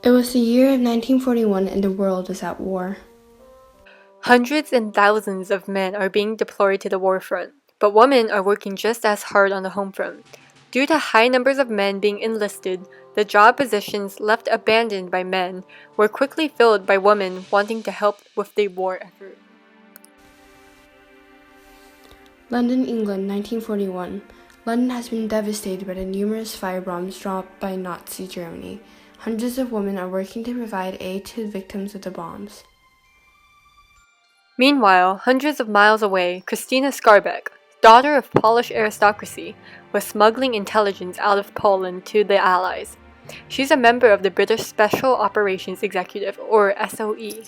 It was the year of 1941 and the world was at war. Hundreds and thousands of men are being deployed to the war front, but women are working just as hard on the home front. Due to high numbers of men being enlisted, the job positions left abandoned by men were quickly filled by women wanting to help with the war effort. London, England, 1941. London has been devastated by the numerous firebombs dropped by Nazi Germany. Hundreds of women are working to provide aid to the victims of the bombs. Meanwhile, hundreds of miles away, Christina Skarbek, daughter of Polish aristocracy, was smuggling intelligence out of Poland to the Allies. She's a member of the British Special Operations Executive, or SOE.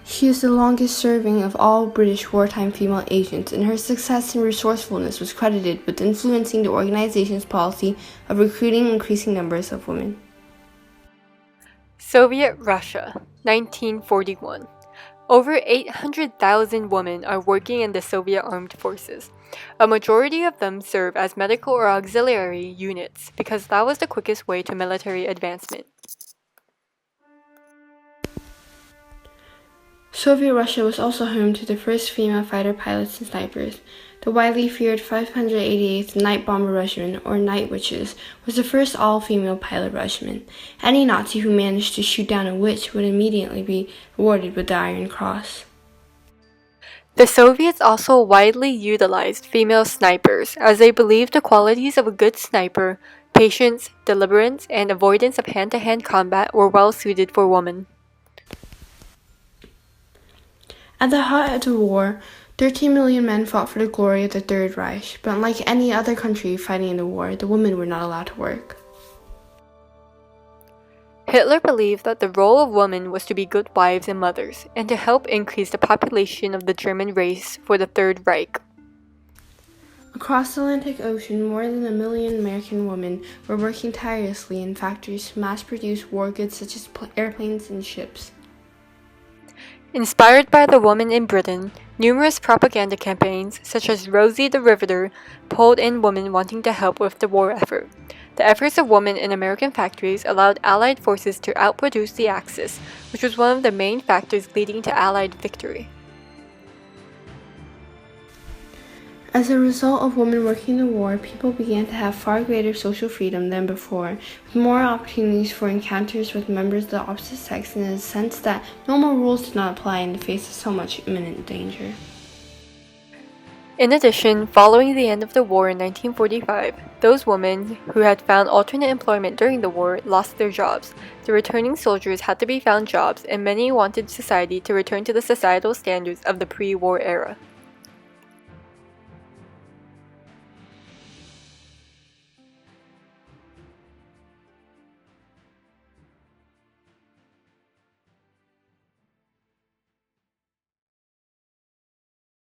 She is the longest serving of all British wartime female agents, and her success and resourcefulness was credited with influencing the organization's policy of recruiting increasing numbers of women. Soviet Russia, 1941. Over 800,000 women are working in the Soviet armed forces. A majority of them serve as medical or auxiliary units because that was the quickest way to military advancement. Soviet Russia was also home to the first female fighter pilots and snipers. The widely feared 588th Night Bomber Regiment, or Night Witches, was the first all-female pilot regiment. Any Nazi who managed to shoot down a witch would immediately be awarded with the Iron Cross. The Soviets also widely utilized female snipers, as they believed the qualities of a good sniper, patience, deliberance, and avoidance of hand-to-hand combat were well suited for women. At the height of the war, 13 million men fought for the glory of the Third Reich, but unlike any other country fighting in the war, the women were not allowed to work. Hitler believed that the role of women was to be good wives and mothers, and to help increase the population of the German race for the Third Reich. Across the Atlantic Ocean, more than 1 million American women were working tirelessly in factories to mass-produce war goods such as airplanes and ships. Inspired by the women in Britain, numerous propaganda campaigns, such as Rosie the Riveter, pulled in women wanting to help with the war effort. The efforts of women in American factories allowed Allied forces to outproduce the Axis, which was one of the main factors leading to Allied victory. As a result of women working in the war, people began to have far greater social freedom than before, with more opportunities for encounters with members of the opposite sex in a sense that normal rules did not apply in the face of so much imminent danger. In addition, following the end of the war in 1945, those women who had found alternate employment during the war lost their jobs. The returning soldiers had to be found jobs, and many wanted society to return to the societal standards of the pre-war era.